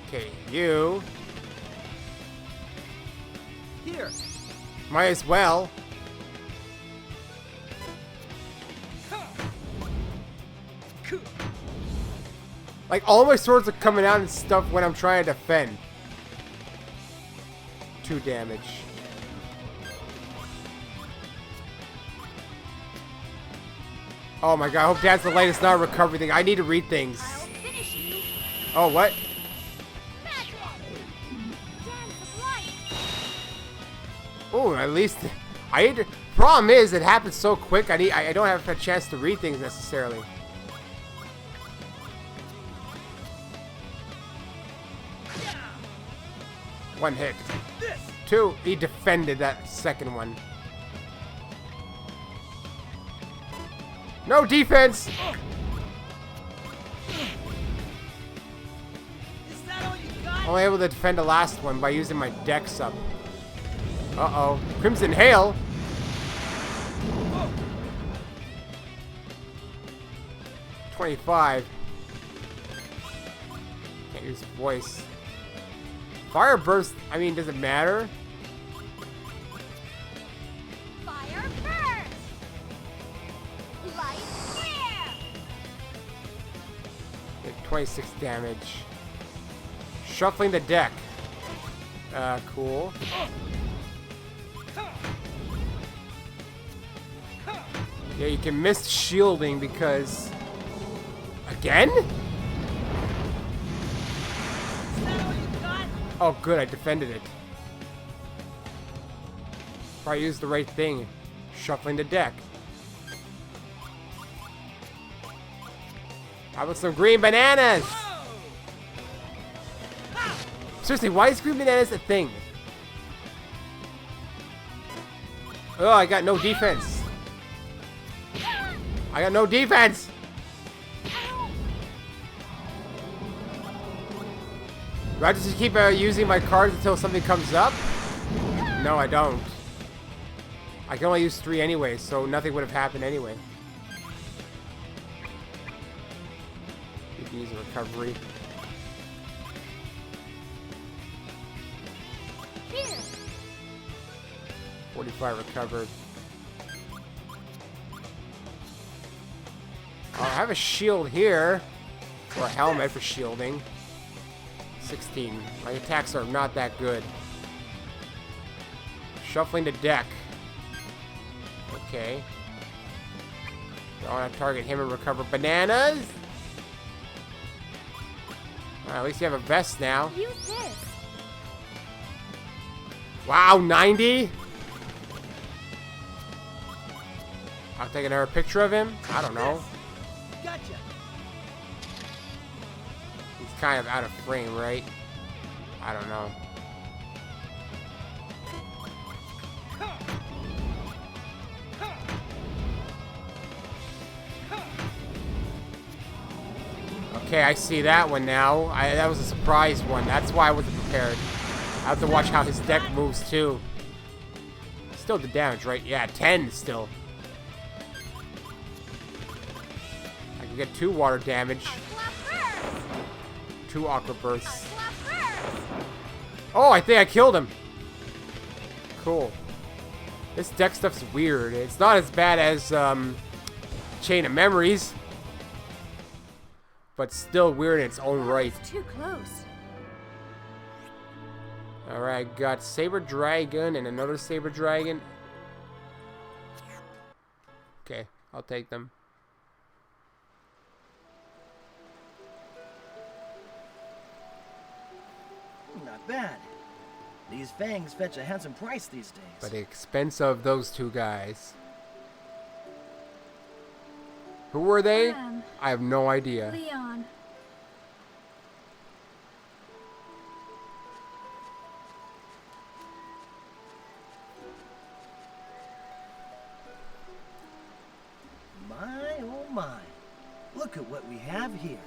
Okay, you. Here. Might as well. Like, all my swords are coming out and stuff when I'm trying to defend. 2 damage. Oh my god, I hope that's the latest not recovery thing. I need to read things. Oh, what? Oh, at least problem is it happens so quick. I don't have a chance to read things necessarily. One hit. 2. He defended that second one. No defense. Is that all you got? Only able to defend the last one by using my dex up. Uh-oh. Crimson Hail. Oh. 25. Can't use voice. Fire burst, I mean, does it matter? 26 damage. Shuffling the deck. Cool. Yeah, you can miss shielding because... Again? Oh, good, I defended it. Probably used the right thing. Shuffling the deck. How about some green bananas? Seriously, why is green bananas a thing? Oh, I got no defense. I got no defense. Do I just keep using my cards until something comes up? No, I don't. I can only use 3 anyway, so nothing would have happened anyway. You can use a recovery. Here. 45 recovered. I have a shield here. Or a helmet for shielding. 16. My attacks are not that good. Shuffling the deck. Okay. I want to target him and recover bananas. At least you have a vest now. Use this. Wow, 90? I'll take another picture of him. I don't know. Gotcha. He's kind of out of frame, right? I don't know. Okay, I see that one now. That was a surprise one. That's why I wasn't prepared. I have to watch how his deck moves too. Still the damage, right? Yeah, 10 still. I can get 2 water damage. 2 aqua bursts. Oh, I think I killed him. Cool. This deck stuff's weird. It's not as bad as Chain of Memories, but still weird in its own right. It's too close. Alright, got Saber Dragon and another Saber Dragon. Okay, I'll take them. Not bad. These fangs fetch a handsome price these days. But the expense of those 2 guys. Who were they? I have no idea. Leon. My, oh my. Look at what we have here.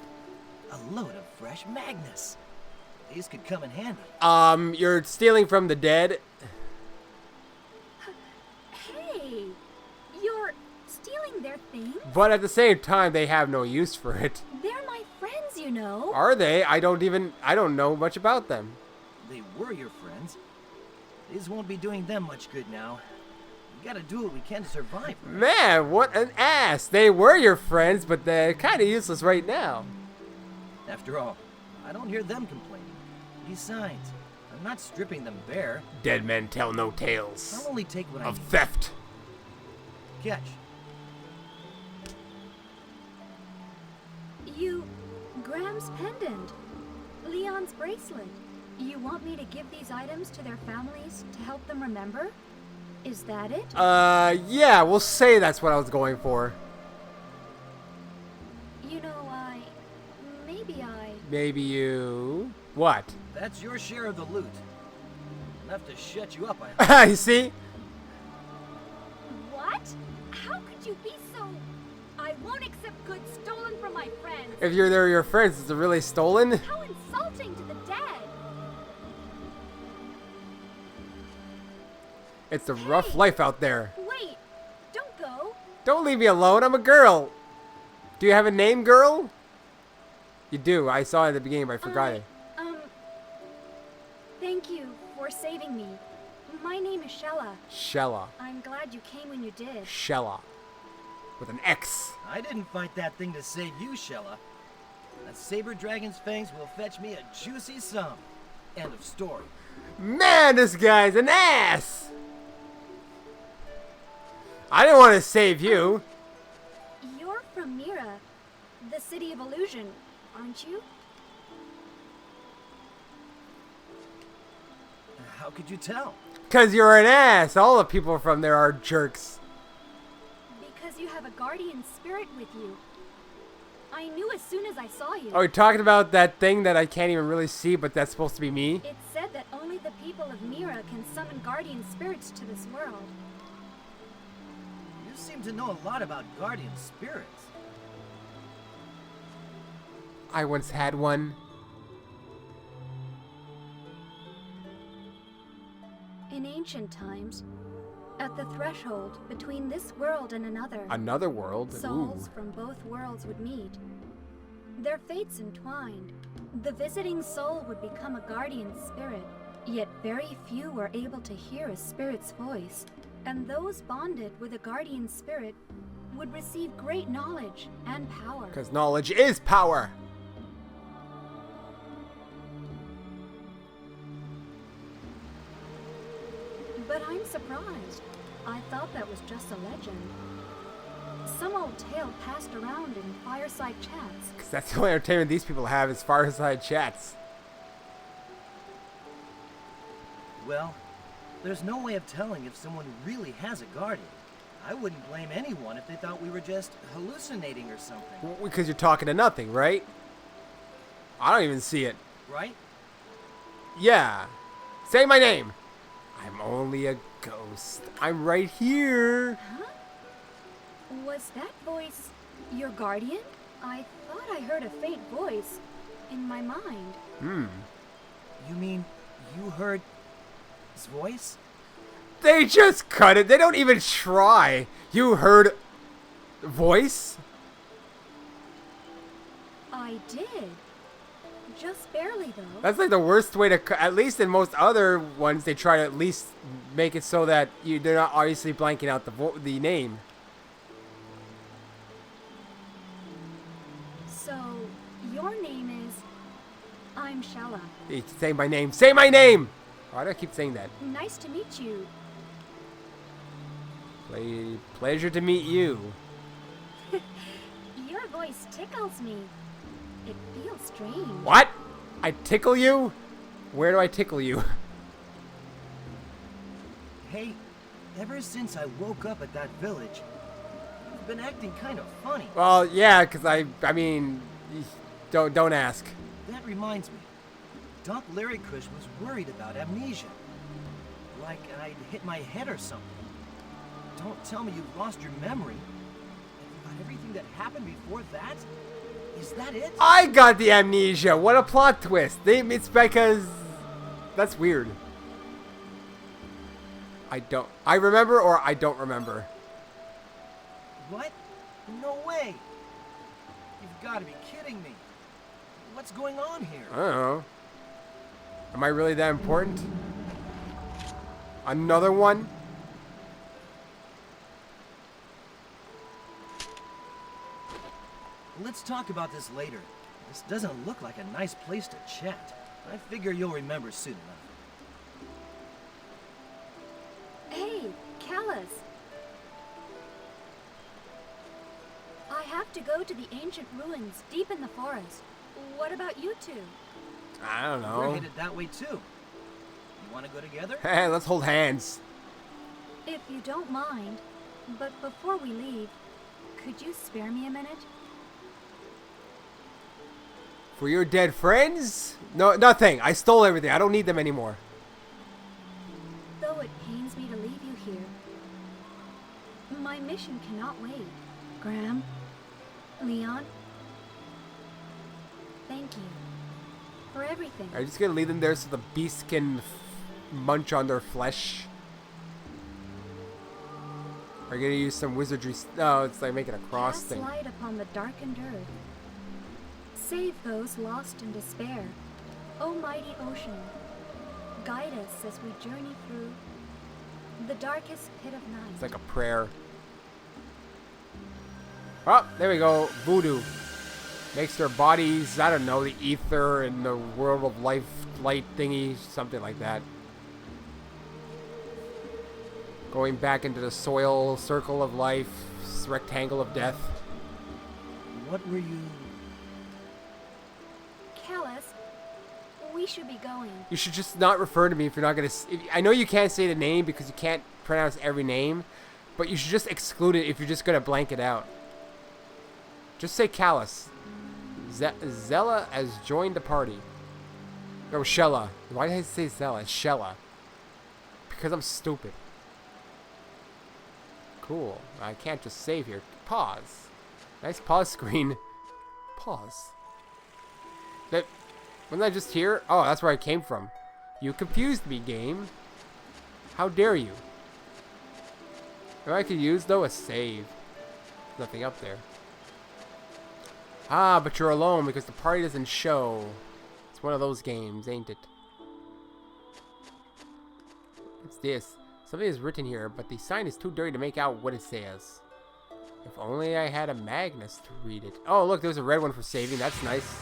A load of fresh magnets. These could come in handy. You're stealing from the dead. Hey, you're stealing their things? But at the same time, they have no use for it. They're my friends, you know. Are they? I don't know much about them. They were your friends. These won't be doing them much good now. We gotta do what we can to survive. Right? Man, what an ass. They were your friends, but they're kind of useless right now. After all, I don't hear them complaining. Besides, I'm not stripping them bare. Dead men tell no tales. I'll only take what I of need. theft. Catch. Graham's pendant. Leon's bracelet. You want me to give these items to their families to help them remember? Is that it? Yeah, we'll say that's what I was going for. You know, Maybe you... What? That's your share of the loot. Enough to shut you up, You see? What? How could you be so... I won't accept goods stolen from my friends. If they're your friends, is it really stolen? How insulting to the dead. It's a rough life out there. Wait, don't go. Don't leave me alone, I'm a girl. Do you have a name, girl? You do. I saw it at the beginning, but I forgot it. Thank you for saving me. My name is Xelha. Xelha. I'm glad you came when you did. Xelha. With an X. I didn't fight that thing to save you, Xelha. That saber dragon's fangs will fetch me a juicy sum. End of story. Man, this guy's an ass! I didn't want to save you. You're from Mira, the city of illusion, aren't you? How could you tell? Because you're an ass. All the people from there are jerks. Because you have a guardian spirit with you. I knew as soon as I saw you. Oh, you're talking about that thing that I can't even really see, but that's supposed to be me? It said that only the people of Mira can summon guardian spirits to this world. You seem to know a lot about guardian spirits. I once had one. In ancient times, at the threshold between this world and another, Another world? souls Ooh. from both worlds would meet. Their fates entwined. The visiting soul would become a guardian spirit, yet very few were able to hear a spirit's voice, and those bonded with a guardian spirit would receive great knowledge and power. Because knowledge is power. But I'm surprised. I thought that was just a legend. Some old tale passed around in fireside chats. Because that's the only entertainment these people have is fireside chats. Well, there's no way of telling if someone really has a guardian. I wouldn't blame anyone if they thought we were just hallucinating or something. Because you're talking to nothing, right? I don't even see it. Right? Yeah. Say my name. I'm only a ghost. I'm right here. Huh? Was that voice your guardian? I thought I heard a faint voice in my mind. You mean you heard his voice? They just cut it. They don't even try. You heard voice? I did. Just barely, though. That's like the worst way to at least in most other ones, they try to at least make it so that they're not obviously blanking out the name. So, your name is... I'm Xelha. Hey, say my name. Say my name! Why do I keep saying that? Nice to meet you. Pleasure to meet you. Your voice tickles me. It feels strange. What? I tickle you? Where do I tickle you? Hey, ever since I woke up at that village, you've been acting kind of funny. Well, yeah, because I mean, don't ask. That reminds me. Doc Larrycush was worried about amnesia. Like I'd hit my head or something. Don't tell me you've lost your memory. About everything that happened before that? Is that it? I got the amnesia. What a plot twist. It's because... That's weird. I remember or I don't remember. What? No way. You've got to be kidding me. What's going on here? I don't know. Am I really that important? Another one? Let's talk about this later. This doesn't look like a nice place to chat. I figure you'll remember soon enough. Hey, Kaitos. I have to go to the ancient ruins deep in the forest. What about you two? I don't know. We're headed that way too. You want to go together? Hey, let's hold hands. If you don't mind, but before we leave, could you spare me a minute? For your dead friends? No, nothing. I stole everything. I don't need them anymore. Though it pains me to leave you here, my mission cannot wait. Graham, Leon, thank you for everything. Are you just gonna leave them there so the beasts can munch on their flesh? Are you gonna use some wizardry? No, it's like making a cross Cast thing. light upon the darkened earth. Save those lost in despair. O mighty ocean, guide us as we journey through the darkest pit of night. It's like a prayer. Oh, there we go. Voodoo. Makes their bodies, I don't know, the ether and the world of life, light thingy, something like that. Going back into the soil, circle of life, rectangle of death. What were you... Callus, we should be going. You should just not refer to me if you're not going to... I know you can't say the name because you can't pronounce every name, but you should just exclude it if you're just going to blank it out. Just say Callus. Xelha has joined the party. No, Xelha. Why did I say Xelha? Xelha. Because I'm stupid. Cool. I can't just save here. Pause. Nice pause screen. Pause. Wasn't I just here? Oh, that's where I came from. You confused me, game. How dare you? If I could use, though, a save. There's nothing up there. Ah, but you're alone because the party doesn't show. It's one of those games, ain't it? What's this? Something is written here, but the sign is too dirty to make out what it says. If only I had a Magnus to read it. Oh, look, there's a red one for saving. That's nice.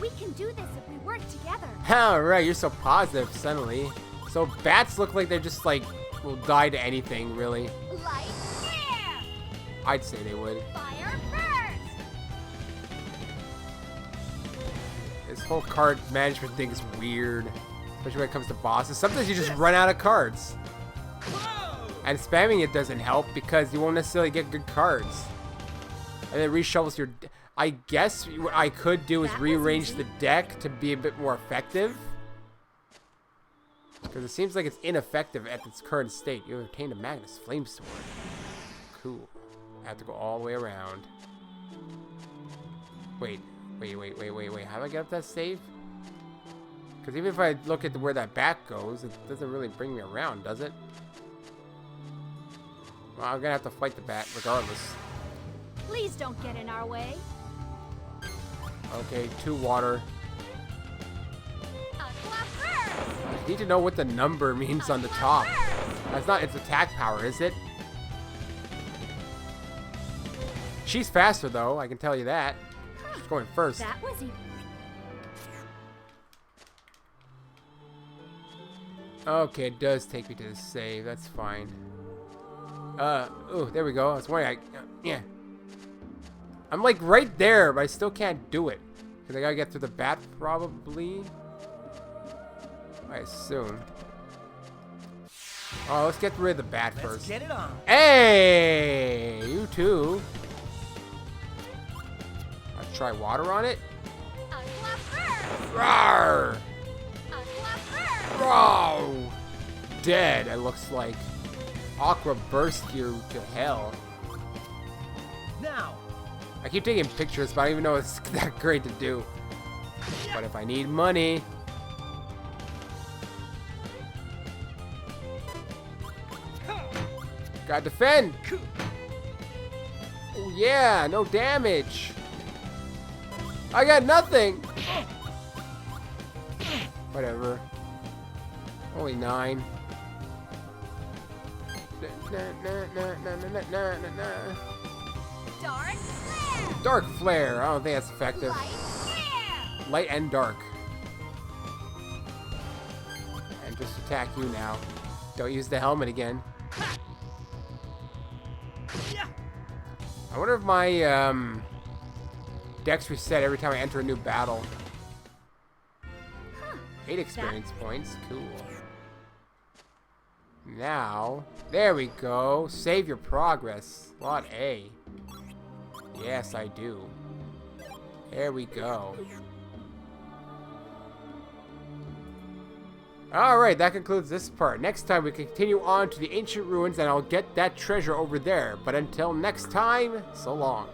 We can do this if we work together. Alright, you're so positive suddenly. So bats look like they're just like, will die to anything, really. Light, yeah! I'd say they would. Fire first! This whole card management thing is weird. Especially when it comes to bosses. Sometimes you just run out of cards. And spamming it doesn't help because you won't necessarily get good cards. And it reshuffles your... I guess what I could do is rearrange the deck to be a bit more effective. Because it seems like it's ineffective at its current state. You obtained a Magnus Flame Sword. Cool. I have to go all the way around. Wait. How do I get up that save? Because even if I look at where that bat goes, it doesn't really bring me around, does it? Well, I'm gonna have to fight the bat regardless. Please don't get in our way. Okay, 2 water. I need to know what the number means on the top. That's not its attack power, is it? She's faster though, I can tell you that. She's going first. That was easy. Okay, it does take me to the save. That's fine. Oh, there we go. I was wondering. Yeah. I'm like right there, but I still can't do it. Because I gotta get through the bat, probably. I assume. Oh, let's get rid of the bat first. Let's get it on. Hey! You too. Let's try water on it. Rawr! Rawr! Dead, it looks like. Aqua burst you to hell. Now. I keep taking pictures, but I don't even know it's that great to do. But if I need money... Gotta defend! Oh yeah, no damage! I got nothing! Whatever. Only 9. Dark flare! Dark flare! I don't think that's effective. Light and dark. And just attack you now. Don't use the helmet again. I wonder if my dex reset every time I enter a new battle. 8 experience points. Cool. Now, there we go. Save your progress. Slot A. Yes, I do. There we go. Alright, that concludes this part. Next time we continue on to the ancient ruins and I'll get that treasure over there. But until next time, so long.